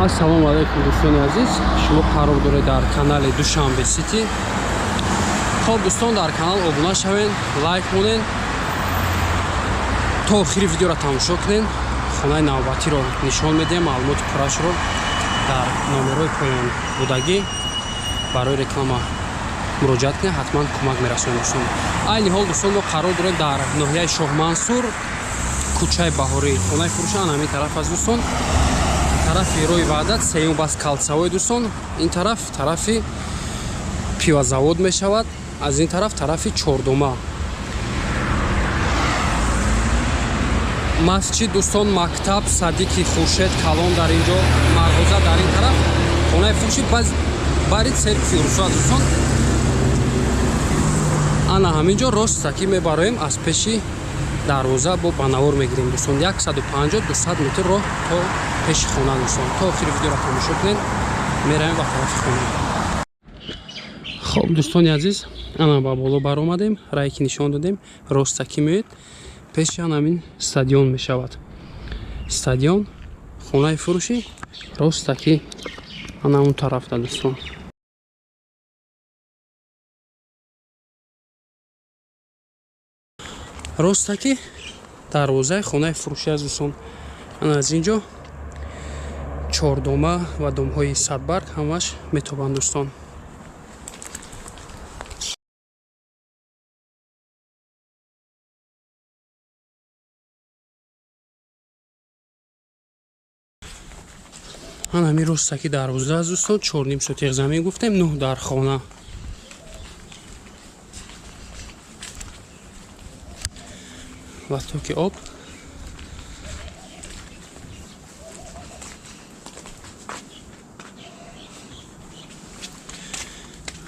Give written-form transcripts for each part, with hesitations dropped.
Ассалому алайкум дӯстони азиз, шумо қарор доред дар канали Душанбе Сити. Хоб дӯстон, дар канал обуна шавен, лайк монен, то охири видеоро тамошо кунен. Хонаи навбатиро нишон медиҳем, маълумоти пуррашро дар номерҳои поён будагӣ. Барои реклама муроҷиат кунед, ҳатман кӯмак мерасонем дӯстон. Айни ҳол дӯстон, мо қарор дорем дар ноҳияи Шоҳмансур, кӯчаи Баҳорӣ. Хонаи фурӯш ҳамин тараф аст дӯстон. Тарафи роҳи Ваҳдат, сеюм бас калцавой дӯстон. Ин тараф тарафи пивозавод мешавад, аз ин тараф тарафи Чордома. Масҷид дӯстон, мактаб, Садиқи Хуршед Калон дар инҷо, Марғоза дар ин тараф. Хонаи фурӯши бари церкви Фирӯза дӯстон. Ана ҳаминҷо ростаки мебароем аз пеши дарвоза бо банавор мегирем дӯстон. 150-200 метр роҳ то пеши хона дӯстон. То охири видеоро тамошо кунед, меравем ба тарафи хона. Хоб дӯстони азиз, ана ба боло баромадем, рае ки нишон додем, ростаки меоед, пеши ҳамин стадион мешавад. Стадион, хонаи фурӯши ростаки ана он тарафда дӯстон. Ростаки дарвозаи хонаи фурӯши аст дӯстон. Ана аз инҷо Чордома ва домҳои Садбарг ҳамаш метобанд дӯстон. ана ҳамин ростаки дарвоза аст дӯстон. 4 сотиқ замин гуфтем, 9 дар хона. ва токи об.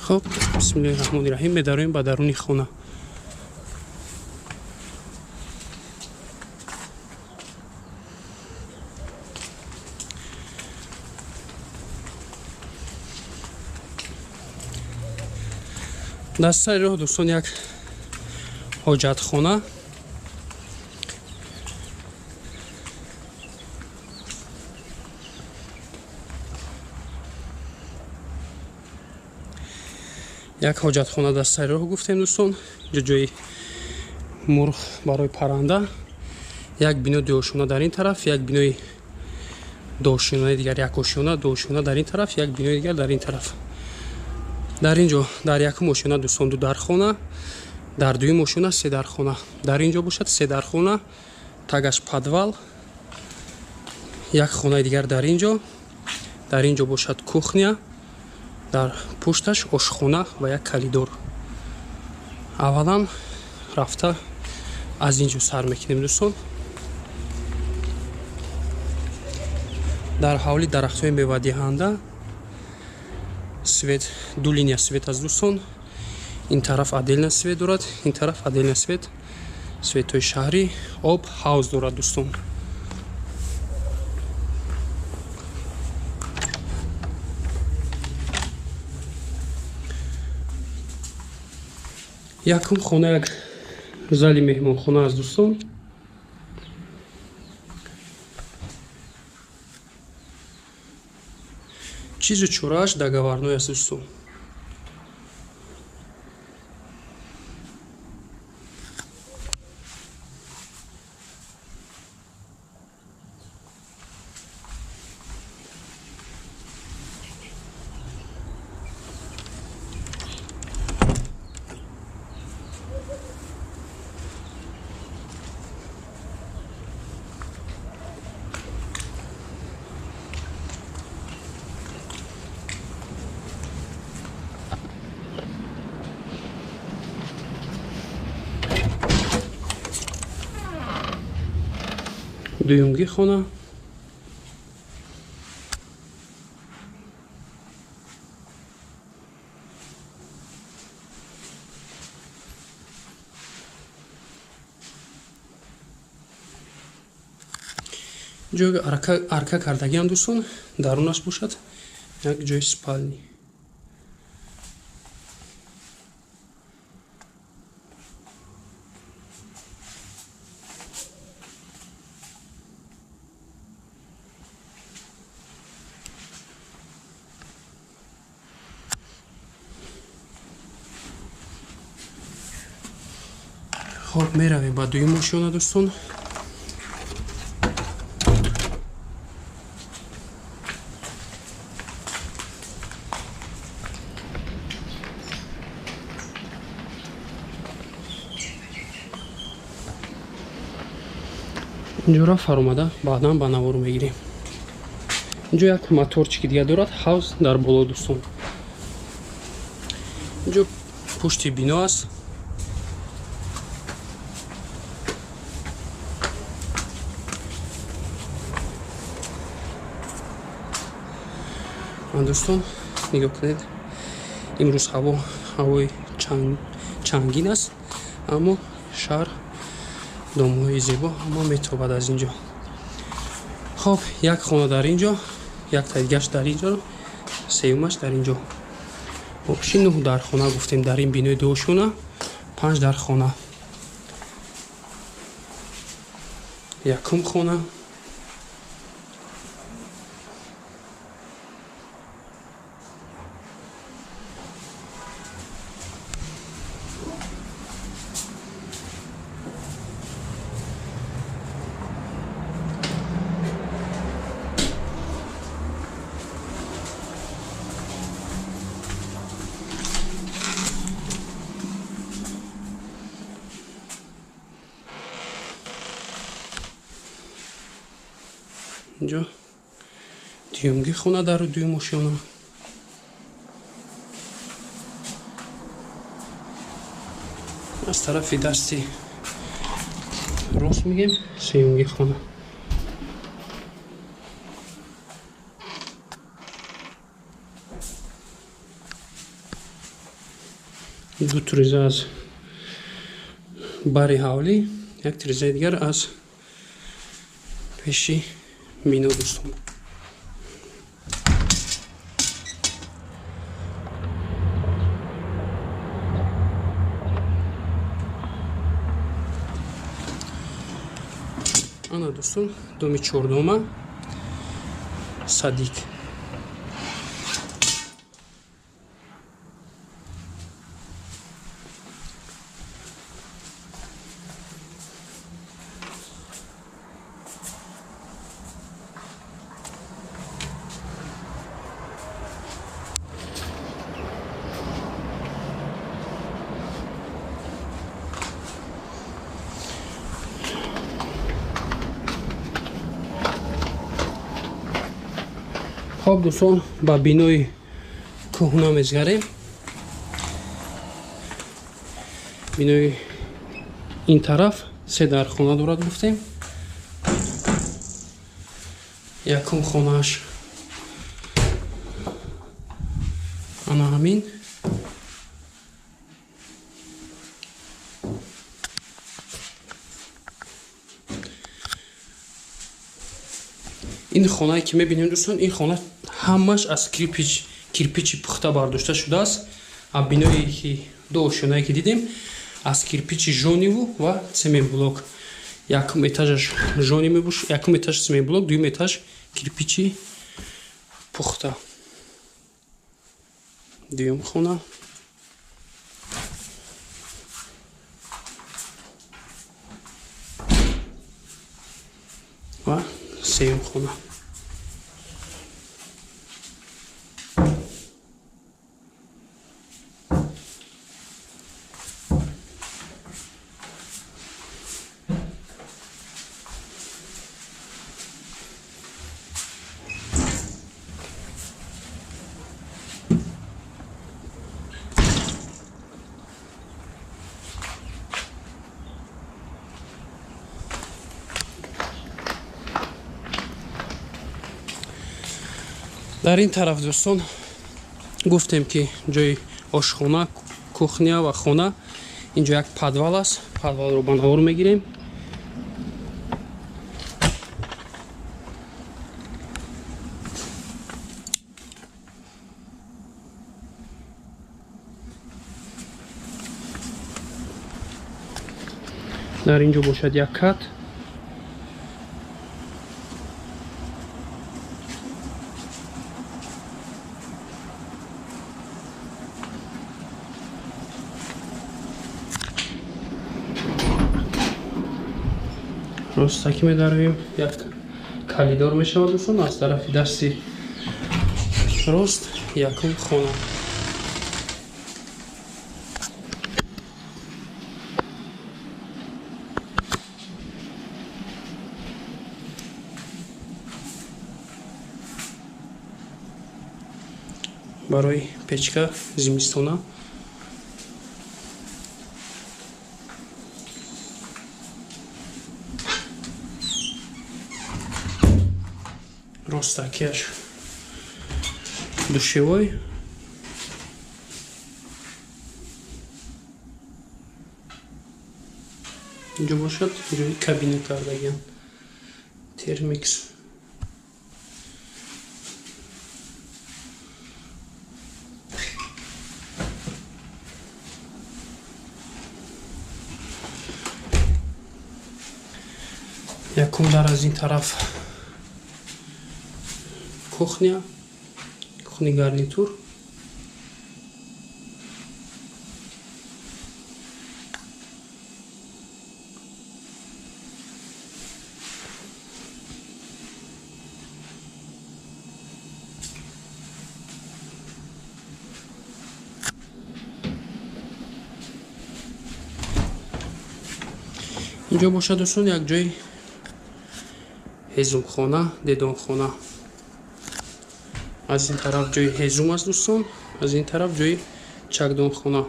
хоб, бисмиллаҳи раҳмони раҳим, медароем ба даруни хона. дастари роҳ дӯстон як ҳоҷатхона. як ҳоҷатхона дастари роҳ гуфтем дӯстон. ҷо ҷои мурғ барои парранда. як бино дуошона дар ин тараф, як бинои дуошонаи дигар, як ошона дуошона дар ин тараф, як бинои дигар дар ин тараф. дар ин ҷо дар якум ошона дӯстон 2 дархона, дар дуюм ошона 3 дархона. дар ин ҷо бошад 3 дархона, тагаш подвал, як хонаи дигар дар ин ҷо. дар ин ҷо бошад кухня, дар пушташ ошхона ва як калидор. аввалан рафта аз ин ҷо сар мекунем дӯстон. дар ҳавли дарахтҳои мевадиҳанда свет, 2 линия свет аст дӯстон. ин тараф отдельно свет дорад, ин тараф отдельно свет. светҳои шаҳрӣ, об, ҳавз дорад дӯстон. якум хона як зали меҳмонхона аст дӯстон. чизу чорааш договорной аст дӯстон. дуюмги хона. ҷои арка кардагиам дӯстон, дарунаш бошад як ҷои спални. хоб меравем ба дуюм мошина дӯстон. инҷора фаромада баъдан ба навор мегирем. инҷо як моторчики дига дорад, ҳавз дар боло дӯстон. инҷо пушти бино аст. дӯстон нигоҳ кунед, имрӯз ҳавои чангин аст, аммо шаҳр домҳои зебо ҳама метобад аз инҷо. хоб, як хона дар инҷо, як тайгаш дар инҷо, сеюмаш дар инҷо. Обши 9 дар хона гуфтем дар ин бинои дуошуна, 5 дар хона. Якум хона. инҷо дуюмгӣ хона дар дуюм мошина. аз тарафи дасти рост мегем сеюмгӣ хона. ду тиреза аз бари ҳавлӣ, як тирезаи дигар аз пеши бино дӯстон. ана дӯстон, доми чордома садик. хоб дӯстон, ба бинои кӯҳна мезгарем. бинои ин тараф 3 дар хона дорад гуфтем. якум хонааш ана ҳамин. ин хонае ки мебинем дӯстон, ин хона ҳамаш аз кирпичи пухта бардошта шудааст. аз бинои ки ду ошёнае ки дидем аз кирпичи жониву ва цементблок. якум этажаш жони мебошад, якум этаж цементблок, дуюм этаж кирпичи пухта. дуюм хона. ва сеюм хона. дар ин тараф дӯстон гуфтем ки ҷои ошхона, кухня ва хона. инҷо як подвал аст. Подвалро ба навор мегирем. дар инҷо бошад як кат. ростаки медароем. Як калидор мешавад дӯстон. Аз тарафи дасти рост якум хона. барои печка зимистона ростакиаш душевой инҷо бошад ҷои кабина кардагиам термикс якум дар аз ин тараф кухня кухни гарнитур инҷо бошад дӯстон як ҷои ҳезумхона дедонхона аз ин тараф ҷои ҳезум аст дӯстон аз ин тараф ҷои чакдонхона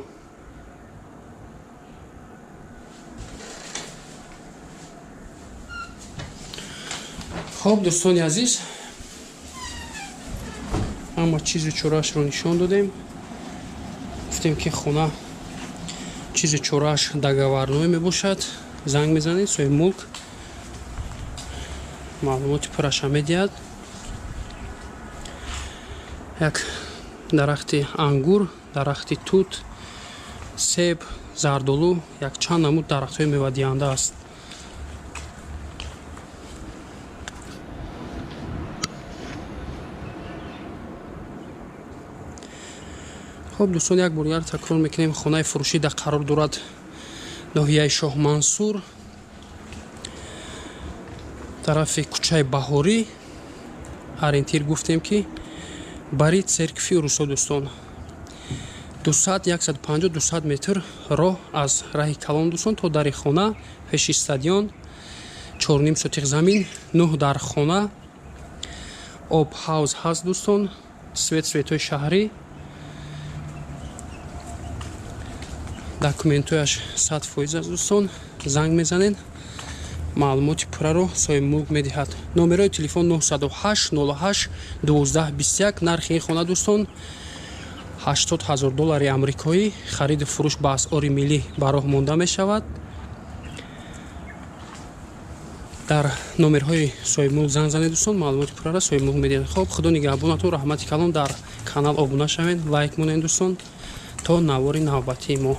хоб дӯстони азиз ҳама чизу чораашро нишон додем гуфтем ки хона чизу чорааш дагаварное мебошад занг мезанед соҳиби мулк маълумоти пураша медиҳад як дарахти ангур дарахти тут себ зардолу як чанд намуд дарахтҳои мевадиҳанда аст хоб дӯстон як бор дигар такрор мекунем хонаи фурӯшида қарор дорад ноҳияи Шоҳ Мансур тарафи кӯчаи Баҳорӣ ориентир гуфтем ки бари церкви урусо дӯстон 200-150-200 метр роҳ аз раҳи калон дӯстон то дари хона пеши стадион 4 сотиқ замин 9 дар хона об ҳавз ҳаст дӯстон светои шаҳрӣ документҳояш 100% аст дӯстон занг мезанед маълумоти пурраро соҳиби мулк медиҳад номерои телефон 908 08 12 21 нархи ин хона дӯстон $80,000 амрикоӣ хариду фурӯш ба асъори миллӣ ба роҳ монда мешавад дар номерҳои соҳиби мулк занг занед дӯстон маълумоти пурраро соҳиби мулк медиҳад хоб худо нигаҳбонатон раҳмати калон дар канал обуна шавед лайк монед дӯстон то навори навбатии мо